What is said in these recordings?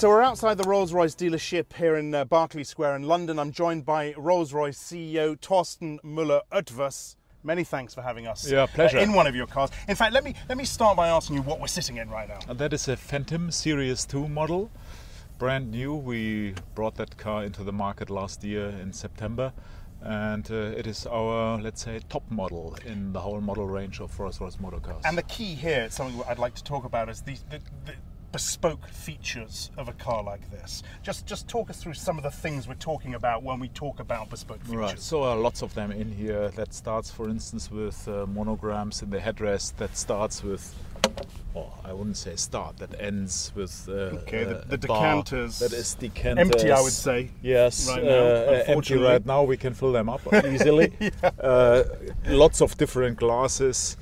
So we're outside the Rolls-Royce dealership here in Berkeley Square in London. I'm joined by Rolls-Royce CEO Torsten Muller Otvos. Many thanks for having us. Yeah, pleasure. In one of your cars. In fact, let me start by asking you what we're sitting in right now. That is a Phantom Series 2 model, brand new. We brought that car into the market last year in September, and it is our, let's say, top model in the whole model range of Rolls-Royce motor cars. And the key here, something I'd like to talk about, is the bespoke features of a car like this. Just talk us through some of the things we're talking about when we talk about bespoke features. Right, so lots of them in here. That starts, for instance, with monograms in the headrest. That starts with, well, I wouldn't say start, that ends with the decanters. That is decanters. Empty, I would say. Yes, right now, empty right now. We can fill them up easily. Yeah. Lots of different glasses.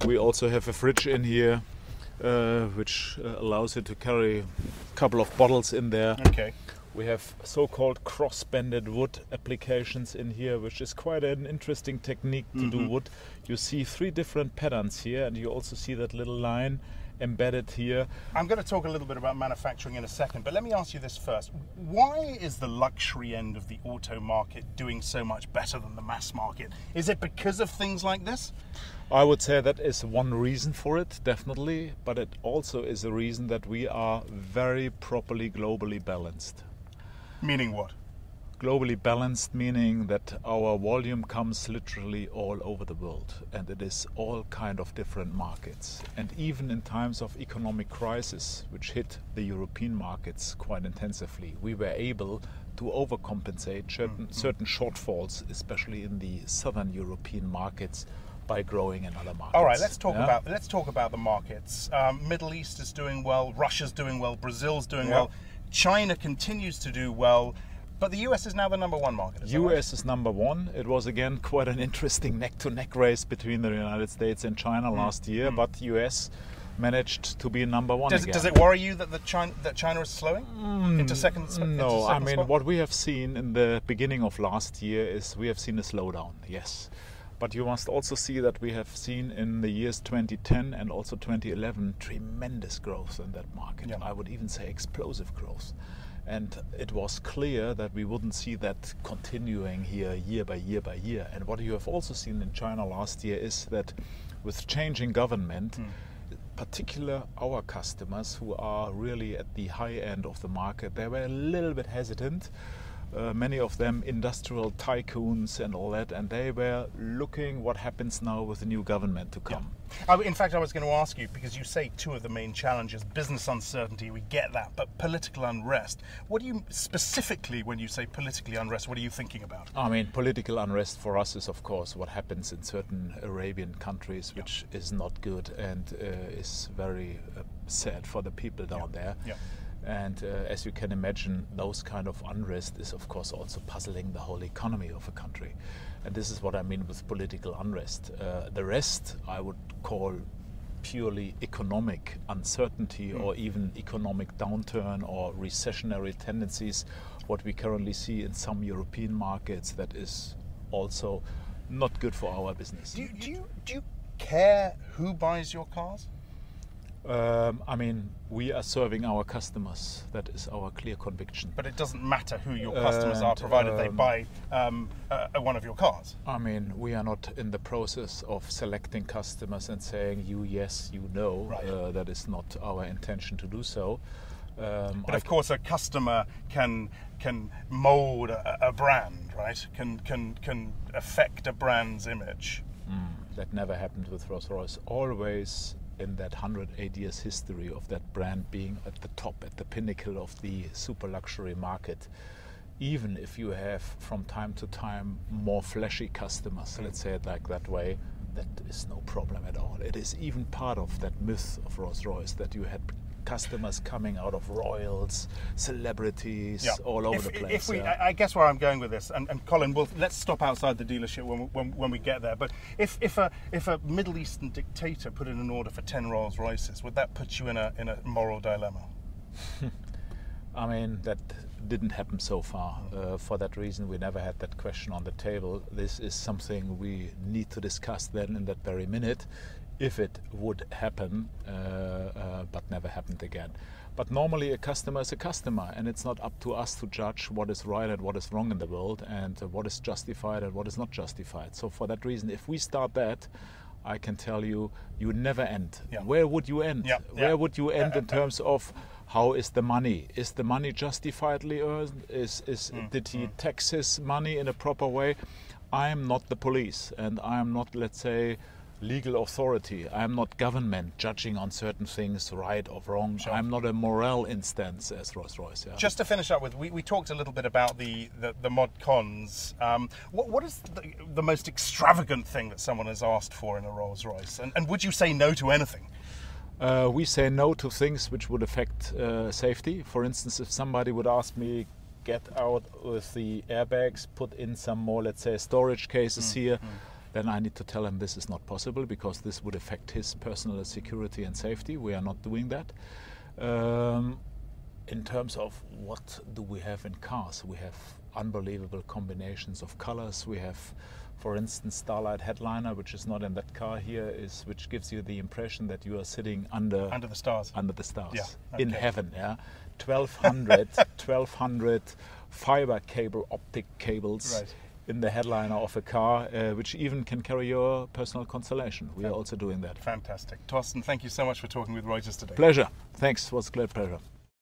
We also have a fridge in here, which allows you to carry a couple of bottles in there. Okay. We have so-called cross-bended wood applications in here, which is quite an interesting technique to do wood. You see 3 different patterns here, and you also see that little line embedded here. I'm going to talk a little bit about manufacturing in a second, but let me ask you this first. Why is the luxury end of the auto market doing so much better than the mass market? Is it because of things like this? I would say that is one reason for it, definitely, but it also is a reason that we are very properly globally balanced. Meaning what? Globally balanced meaning that our volume comes literally all over the world, and it is all kind of different markets. And even in times of economic crisis, which hit the European markets quite intensively, we were able to overcompensate certain shortfalls, especially in the southern European markets, by growing in other markets. All right, let's talk about the markets. Middle East is doing well, Russia's doing well, Brazil's doing well, China continues to do well. But the US is now the number 1 market. US is number 1. It was again quite an interesting neck-to-neck race between the United States and China last year, but US managed to be number 1 again. Does it worry you that China is slowing into second? No, I mean, what we have seen in the beginning of last year is we have seen a slowdown, yes. But you must also see that we have seen in the years 2010 and also 2011 tremendous growth in that market. Yeah. I would even say explosive growth. And it was clear that we wouldn't see that continuing here year by year by year. And what you have also seen in China last year is that with changing government, particular our customers who are really at the high end of the market, they were a little bit hesitant. Many of them industrial tycoons and all that, and they were looking what happens now with the new government to come. Yeah. In fact, I was going to ask you, because you say 2 of the main challenges, business uncertainty, we get that, but political unrest. What do you, specifically when you say politically unrest, what are you thinking about? I mean, political unrest for us is, of course, what happens in certain Arabian countries, which is not good and is very sad for the people down there. Yeah. And as you can imagine, those kind of unrest is of course also puzzling the whole economy of a country. And this is what I mean with political unrest. The rest I would call purely economic uncertainty or even economic downturn or recessionary tendencies, what we currently see in some European markets, that is also not good for our business. Do you care who buys your cars? I mean, we are serving our customers. That is our clear conviction. But it doesn't matter who your customers are, provided they buy one of your cars. I mean, we are not in the process of selecting customers and saying you yes, you no. Right. That is not our intention to do so. But of course, a customer can mold a brand, right? Can affect a brand's image. That never happened with Rolls-Royce. Always in that 108 years history of that brand being at the top, at the pinnacle of the super luxury market. Even if you have from time to time more flashy customers, let's say it like that way, that is no problem at all. It is even part of that myth of Rolls-Royce that you had customers coming out of royals, celebrities, all over the place. I guess where I'm going with this, and Colin, let's stop outside the dealership when we get there. But if a Middle Eastern dictator put in an order for 10 Rolls-Royces, would that put you in a moral dilemma? I mean, that didn't happen so far. For that reason, we never had that question on the table. This is something we need to discuss then in that very minute, if it would happen, but never happened again. But normally a customer is a customer, and it's not up to us to judge what is right and what is wrong in the world, and what is justified and what is not justified. So for that reason, if we start that, I can tell you, you never end. Yeah. Where would you end? Yeah. Where would you end in terms of how is the money? Is the money justifiedly earned? Did he tax his money in a proper way? I am not the police, and I am not, let's say, legal authority. I am not government judging on certain things right or wrong. Sure. I'm not a moral instance as Rolls-Royce. Yeah. Just to finish up with, we talked a little bit about the mod cons. What is the most extravagant thing that someone has asked for in a Rolls-Royce? And would you say no to anything? We say no to things which would affect safety. For instance, if somebody would ask me, get out with the airbags, put in some more, let's say, storage cases here, then I need to tell him this is not possible because this would affect his personal security and safety. We are not doing that. In terms of what do we have in cars, we have unbelievable combinations of colors. We have, for instance, Starlight Headliner, which is not in that car here, which gives you the impression that you are sitting under the stars. Under the stars, yeah, okay. in heaven. Yeah, 1200 fiber cable, optic cables. Right. In the headliner of a car, which even can carry your personal constellation. We are also doing that. Fantastic. Torsten, thank you so much for talking with Reuters today. Pleasure. Thanks. It was a great pleasure.